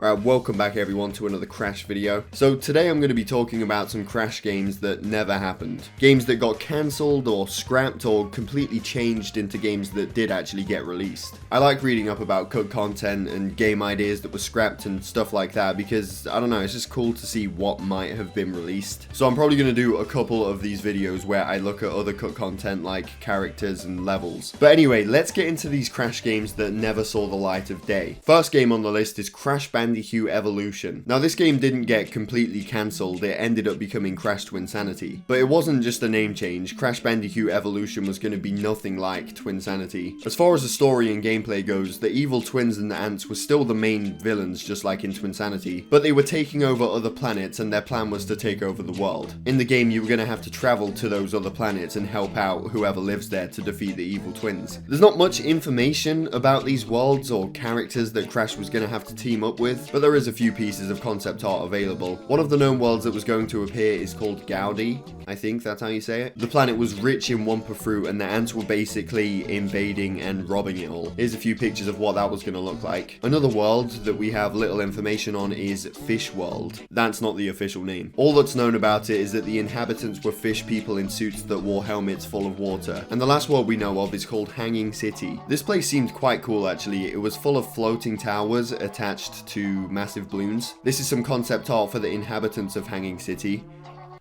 Alright, welcome back everyone to another Crash video. So today I'm going to be talking about some Crash games that never happened. Games that got cancelled or scrapped or completely changed into games that did actually get released. I like reading up about cut content and game ideas that were scrapped and stuff like that because, I don't know, it's just cool to see what might have been released. So I'm probably going to do a couple of these videos where I look at other cut content like characters and levels. But anyway, let's get into these Crash games that never saw the light of day. First game on the list is Crash Bandicoot Evolution. Now this game didn't get completely cancelled, it ended up becoming Crash Twinsanity. But it wasn't just a name change, Crash Bandicoot Evolution was going to be nothing like Twinsanity. As far as the story and gameplay goes, the evil twins and the ants were still the main villains just like in Twinsanity, but they were taking over other planets and their plan was to take over the world. In the game you were going to have to travel to those other planets and help out whoever lives there to defeat the evil twins. There's not much information about these worlds or characters that Crash was going to have to team up with, but there is a few pieces of concept art available. One of the known worlds that was going to appear is called Gaudi. I think that's how you say it. The planet was rich in Wumpa fruit and the ants were basically invading and robbing it all. Here's a few pictures of what that was going to look like. Another world that we have little information on is Fish World. That's not the official name. All that's known about it is that the inhabitants were fish people in suits that wore helmets full of water. And the last world we know of is called Hanging City. This place seemed quite cool actually. It was full of floating towers attached to massive balloons. This is some concept art for the inhabitants of Hanging City.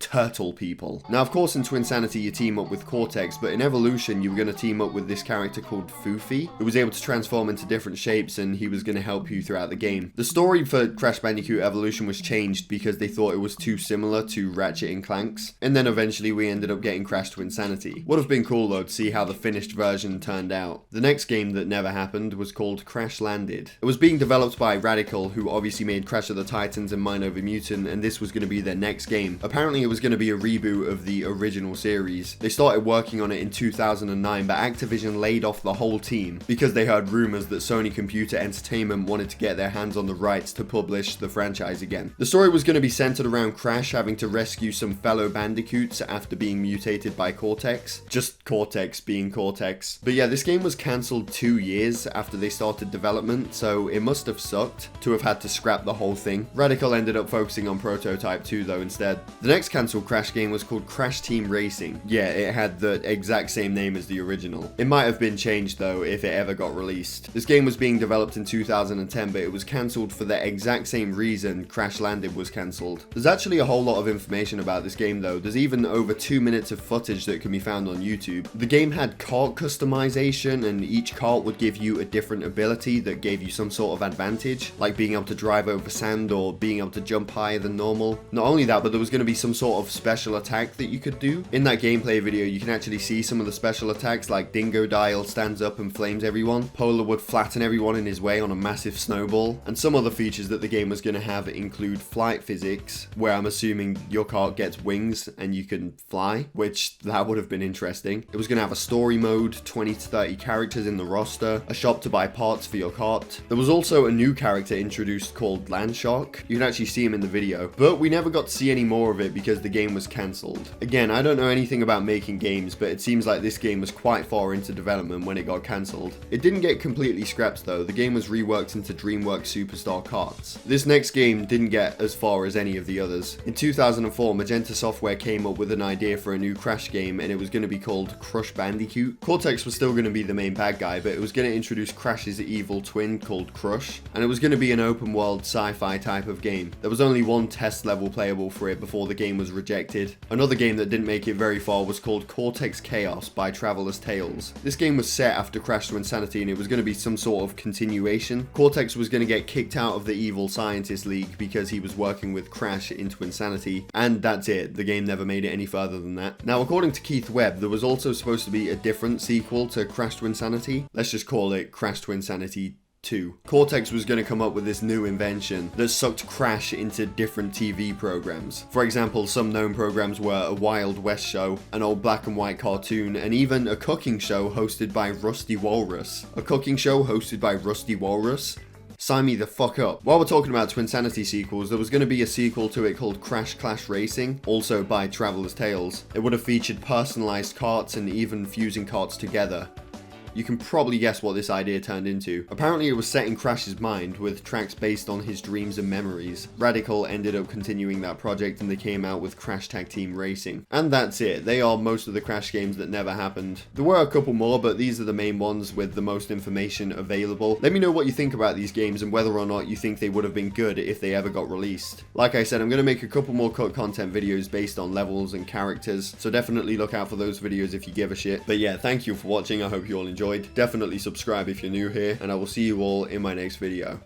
Turtle people. Now of course in Twinsanity you team up with Cortex, but in Evolution you were going to team up with this character called Foofy, who was able to transform into different shapes and he was going to help you throughout the game. The story for Crash Bandicoot Evolution was changed because they thought it was too similar to Ratchet and Clank's, and then eventually we ended up getting Crash Twinsanity. Would have been cool though to see how the finished version turned out. The next game that never happened was called Crash Landed. It was being developed by Radical, who obviously made Crash of the Titans and Mind Over Mutant, and this was going to be their next game. Apparently it was going to be a reboot of the original series. They started working on it in 2009, but Activision laid off the whole team because they heard rumors that Sony Computer Entertainment wanted to get their hands on the rights to publish the franchise again. The story was going to be centered around Crash having to rescue some fellow bandicoots after being mutated by Cortex. Just Cortex being Cortex. But yeah, this game was cancelled 2 years after they started development, so it must have sucked to have had to scrap the whole thing. Radical ended up focusing on Prototype 2 though instead. The next cancelled Crash game was called Crash Team Racing. Yeah, it had the exact same name as the original. It might have been changed though if it ever got released. This game was being developed in 2010, but it was cancelled for the exact same reason Crash Landed was cancelled. There's actually a whole lot of information about this game though. There's even over 2 minutes of footage that can be found on YouTube. The game had kart customization and each kart would give you a different ability that gave you some sort of advantage, like being able to drive over sand or being able to jump higher than normal. Not only that, but there was going to be some sort of special attack that you could do. In that gameplay video you can actually see some of the special attacks, like Dingo Dial stands up and flames everyone, Polar would flatten everyone in his way on a massive snowball, and some other features that the game was going to have include flight physics, where I'm assuming your kart gets wings and you can fly, which that would have been interesting. It was going to have a story mode, 20 to 30 characters in the roster, a shop to buy parts for your kart. There was also a new character introduced called Landshark. You can actually see him in the video, but we never got to see any more of it because the game was cancelled. Again, I don't know anything about making games, but it seems like this game was quite far into development when it got cancelled. It didn't get completely scrapped though. The game was reworked into DreamWorks Superstar Karts. This next game didn't get as far as any of the others. In 2004, Magenta Software came up with an idea for a new Crash game and it was going to be called Crush Bandicoot. Cortex was still going to be the main bad guy, but it was going to introduce Crash's evil twin called Crush, and it was going to be an open world sci-fi type of game. There was only one test level playable for it before the game was rejected. Another game that didn't make it very far was called Cortex Chaos by Traveler's Tales. This game was set after Crash Twinsanity and it was going to be some sort of continuation. Cortex was going to get kicked out of the Evil Scientist League because he was working with Crash in Twinsanity, and that's it. The game never made it any further than that. Now according to Keith Webb, there was also supposed to be a different sequel to Crash Twinsanity. Let's just call it Crash Twinsanity 2. Cortex was going to come up with this new invention that sucked Crash into different TV programs. For example, some known programs were a Wild West show, an old black and white cartoon, and even a cooking show hosted by Rusty Walrus. A cooking show hosted by Rusty Walrus? Sign me the fuck up. While we're talking about Twinsanity sequels, there was going to be a sequel to it called Crash Clash Racing, also by Traveler's Tales. It would have featured personalized karts and even fusing karts together. you can probably guess what this idea turned into. Apparently it was set in Crash's mind with tracks based on his dreams and memories. Radical ended up continuing that project and they came out with Crash Tag Team Racing. And that's it. They are most of the Crash games that never happened. There were a couple more, but these are the main ones with the most information available. Let me know what you think about these games and whether or not you think they would have been good if they ever got released. Like I said, I'm going to make a couple more cut content videos based on levels and characters, so definitely look out for those videos if you give a shit. But yeah, thank you for watching. I hope you all enjoyed. Definitely subscribe if you're new here, and I will see you all in my next video.